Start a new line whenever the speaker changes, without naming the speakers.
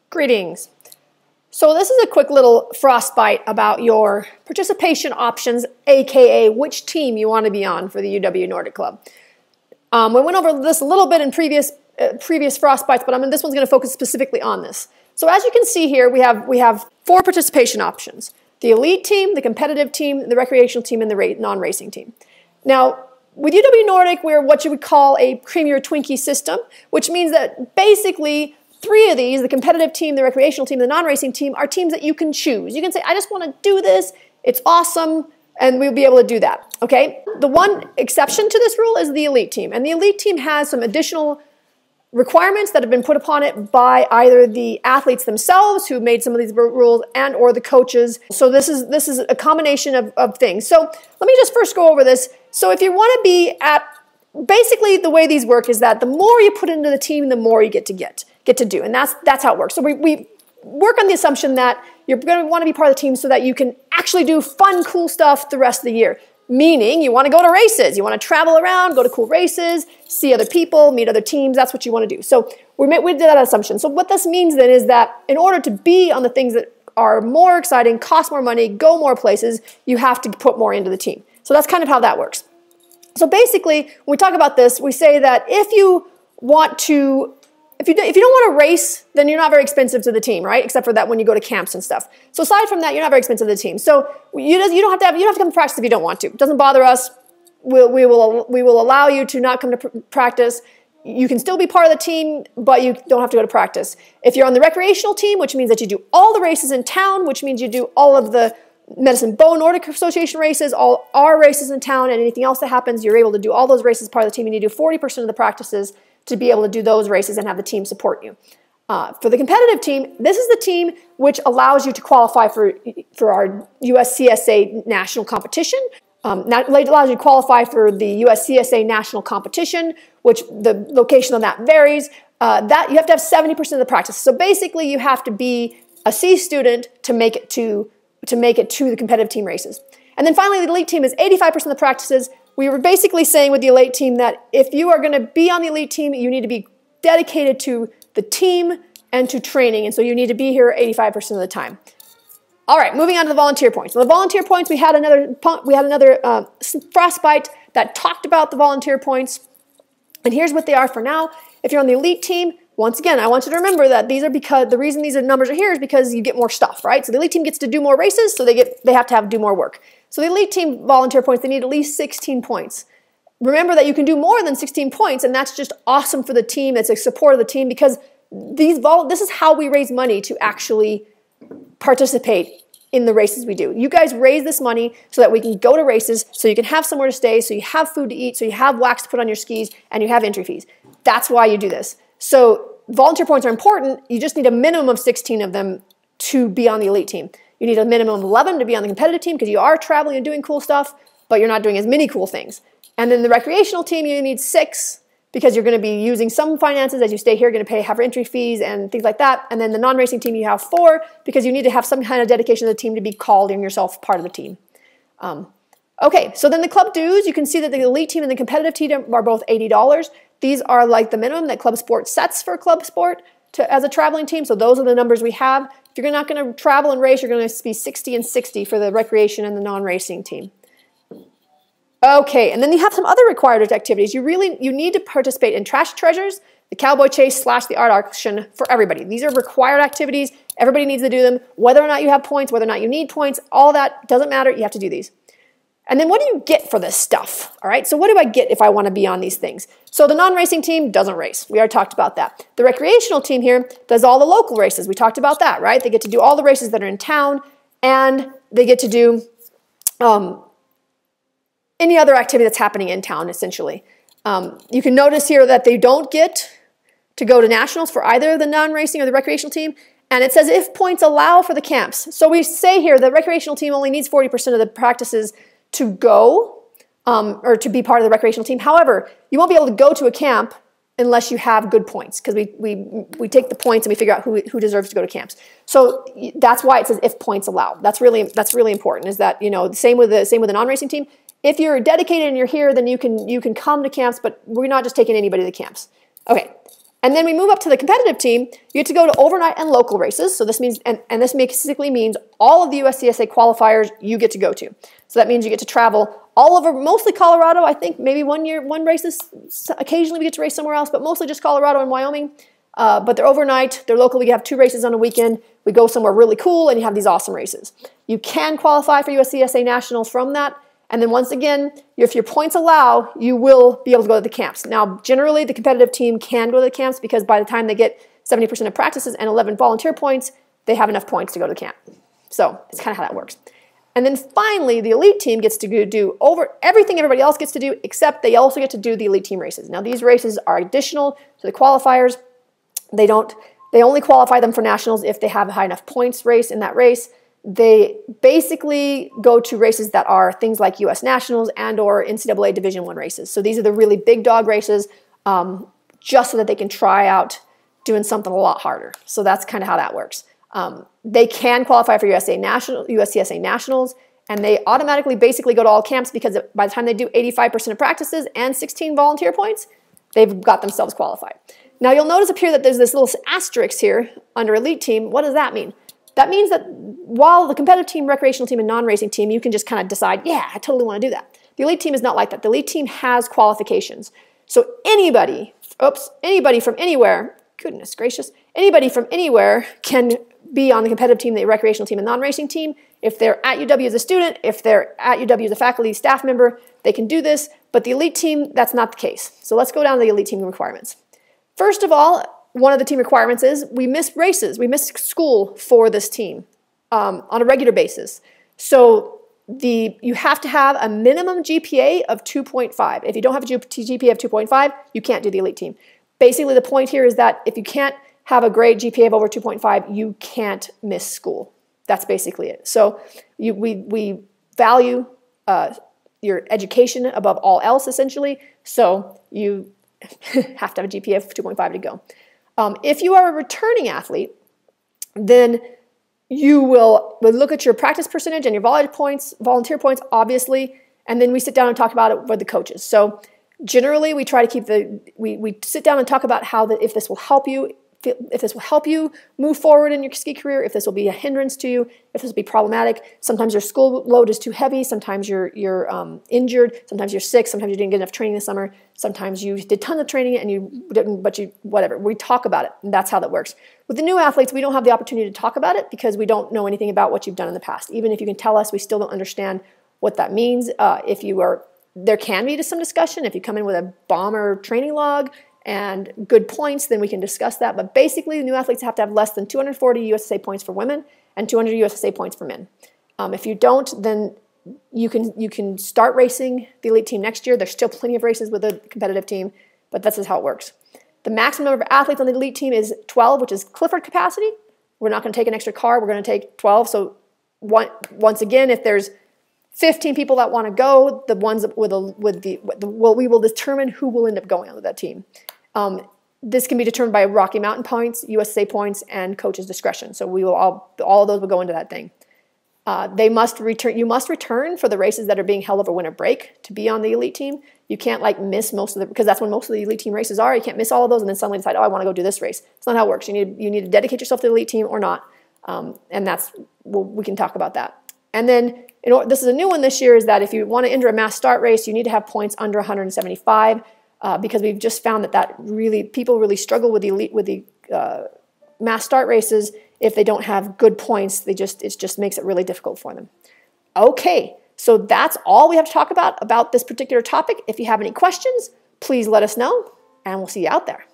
Greetings. So this is a quick little FrostByte about your participation options, aka which team you want to be on for the UW Nordic Club. We went over this a little bit in previous FrostBytes, but this one's going to focus specifically on this. So as you can see here, we have 4 participation options: the elite team, the competitive team, the recreational team, and the non-racing team. Now, with UW Nordic, we're what you would call a Premier Twinkie system, which means that basically 3 of these, the competitive team, the recreational team, the non-racing team, are teams that you can choose. You can say, I just want to do this, it's awesome, and we'll be able to do that, okay? The one exception to this rule is the elite team, and the elite team has some additional requirements that have been put upon it by either the athletes themselves who made some of these rules and or the coaches. So this is a combination of things. So let me just first go over this. So if you want to be at, basically the way these work is that the more you put into the team, the more you get to do, and that's how it works. So we work on the assumption that you're going to want to be part of the team so that you can actually do fun, cool stuff the rest of the year. Meaning you want to go to races, you want to travel around, go to cool races, see other people, meet other teams. That's what you want to do. So we did that assumption. So what this means then is that in order to be on the things that are more exciting, cost more money, go more places, you have to put more into the team. So that's kind of how that works. So basically, when we talk about this, we say that if you don't want to race, then you're not very expensive to the team, right? Except for that when you go to camps and stuff. So aside from that, you're not very expensive to the team. So you don't have to come to practice if you don't want to. It doesn't bother us. We will allow you to not come to practice. You can still be part of the team, but you don't have to go to practice. If you're on the recreational team, which means that you do all the races in town, which means you do all of the Medicine Bow Nordic Association races, all our races in town, and anything else that happens, you're able to do all those races as part of the team, and you do 40% of the practices to be able to do those races and have the team support you. For the competitive team, this is the team which allows you to qualify for our USCSA national competition. Allows you to qualify for the USCSA national competition, which the location of that varies. That you have to have 70% of the practice. So basically, you have to be a C student to make it to the competitive team races. And then finally, the elite team is 85% of the practices. We were basically saying with the elite team that if you are going to be on the elite team, you need to be dedicated to the team and to training. And so you need to be here 85% of the time. All right, moving on to the volunteer points. So the volunteer points, we had another FrostByte that talked about the volunteer points. And here's what they are for now. If you're on the elite team, once again, I want you to remember that these are because the reason these numbers are here is because you get more stuff, right? So the elite team gets to do more races, so they have to do more work. So the elite team volunteer points, they need at least 16 points. Remember that you can do more than 16 points, and that's just awesome for the team. It's a support of the team because this is how we raise money to actually participate in the races we do. You guys raise this money so that we can go to races, so you can have somewhere to stay, so you have food to eat, so you have wax to put on your skis, and you have entry fees. That's why you do this. So volunteer points are important. You just need a minimum of 16 of them to be on the elite team. You need a minimum of 11 to be on the competitive team because you are traveling and doing cool stuff, but you're not doing as many cool things. And then the recreational team, you need 6 because you're going to be using some finances as you stay here, going to have entry fees and things like that. And then the non-racing team, you have 4 because you need to have some kind of dedication to the team to be calling yourself part of the team. Okay, so then the club dues, you can see that the elite team and the competitive team are both $80. These are like the minimum that Club Sport sets for Club Sport as a traveling team. So those are the numbers we have. If you're not going to travel and race, you're going to be 60 and 60 for the recreation and the non-racing team. Okay, and then you have some other required activities. You need to participate in Trash Treasures, the Cowboy Chase / the Art Auction for everybody. These are required activities. Everybody needs to do them. Whether or not you have points, whether or not you need points, all that doesn't matter. You have to do these. And then what do you get for this stuff? All right, so what do I get if I want to be on these things? So the non-racing team doesn't race. We already talked about that. The recreational team here does all the local races. We talked about that, right? They get to do all the races that are in town, and they get to do any other activity that's happening in town, essentially. You can notice here that they don't get to go to nationals for either the non-racing or the recreational team, and it says if points allow for the camps. So we say here the recreational team only needs 40% of the practices to go or to be part of the recreational team. However, you won't be able to go to a camp unless you have good points because we take the points and we figure out who deserves to go to camps. So that's why it says if points allow. That's really important. Is that same with the non-racing team. If you're dedicated and you're here, then you can come to camps, but we're not just taking anybody to the camps. Okay. And then we move up to the competitive team. You get to go to overnight and local races. So this means, and this basically means all of the USCSA qualifiers you get to go to. So that means you get to travel all over, mostly Colorado. I think maybe one races, occasionally we get to race somewhere else, but mostly just Colorado and Wyoming. But they're overnight, they're local. We have 2 races on a weekend. We go somewhere really cool and you have these awesome races. You can qualify for USCSA Nationals from that. And then once again, if your points allow, you will be able to go to the camps. Now, generally, the competitive team can go to the camps because by the time they get 70% of practices and 11 volunteer points, they have enough points to go to the camp. So it's kind of how that works. And then finally, the elite team gets to do over everything everybody else gets to do, except they also get to do the elite team races. Now, these races are additional to the qualifiers. They only qualify them for nationals if they have a high enough points race in that race. They basically go to races that are things like U.S. Nationals and or NCAA Division I races. So these are the really big dog races just so that they can try out doing something a lot harder. So that's kind of how that works. They can qualify for USCSA Nationals, and they automatically basically go to all camps because by the time they do 85% of practices and 16 volunteer points, they've got themselves qualified. Now you'll notice up here that there's this little asterisk here under elite team. What does that mean? That means that while the competitive team, recreational team, and non-racing team, you can just kind of decide, yeah, I totally want to do that. The elite team is not like that. The elite team has qualifications. So anybody from anywhere, goodness gracious, anybody from anywhere can be on the competitive team, the recreational team, and non-racing team. If they're at UW as a student, if they're at UW as a faculty staff member, they can do this. But the elite team, that's not the case. So let's go down to the elite team requirements. First of all, one of the team requirements is we miss races. We miss school for this team on a regular basis. So you have to have a minimum GPA of 2.5. If you don't have a GPA of 2.5, you can't do the elite team. Basically, the point here is that if you can't have a grade GPA of over 2.5, you can't miss school. That's basically it. So we value your education above all else, essentially. So you have to have a GPA of 2.5 to go. If you are a returning athlete, then you will look at your practice percentage and your volunteer points, obviously, and then we sit down and talk about it with the coaches. So generally, we try to keep we sit down and talk about if this will help you move forward in your ski career, if this will be a hindrance to you, if this will be problematic. Sometimes your school load is too heavy. Sometimes you're injured. Sometimes you're sick. Sometimes you didn't get enough training this summer. Sometimes you did tons of training and you didn't, but whatever. We talk about it, and that's how that works. With the new athletes, we don't have the opportunity to talk about it because we don't know anything about what you've done in the past. Even if you can tell us, we still don't understand what that means. There can be some discussion. If you come in with a bomber training log and good points, then we can discuss that. But basically, the new athletes have to have less than 240 USSA points for women and 200 USSA points for men. If you don't, then you can start racing the elite team next year. There's still plenty of races with the competitive team, but that's just how it works. The maximum number of athletes on the elite team is 12, which is Clifford capacity. We're not going to take an extra car. We're going to take 12. So once again, if there's 15 people that want to go, we will determine who will end up going onto that team. This can be determined by Rocky Mountain points, USSA points, and coach's discretion. So we will all of those will go into that thing. You must return for the races that are being held over winter break to be on the elite team. You can't miss most of because that's when most of the elite team races are. You can't miss all of those and then suddenly decide, oh, I want to go do this race. It's not how it works. You need to dedicate yourself to the elite team or not, and we can talk about that. And then this is a new one this year, is that if you want to enter a mass start race, you need to have points under 175 because we've just found that people really struggle with the mass start races if they don't have good points. It just makes it really difficult for them. Okay, so that's all we have to talk about this particular topic. If you have any questions, please let us know, and we'll see you out there.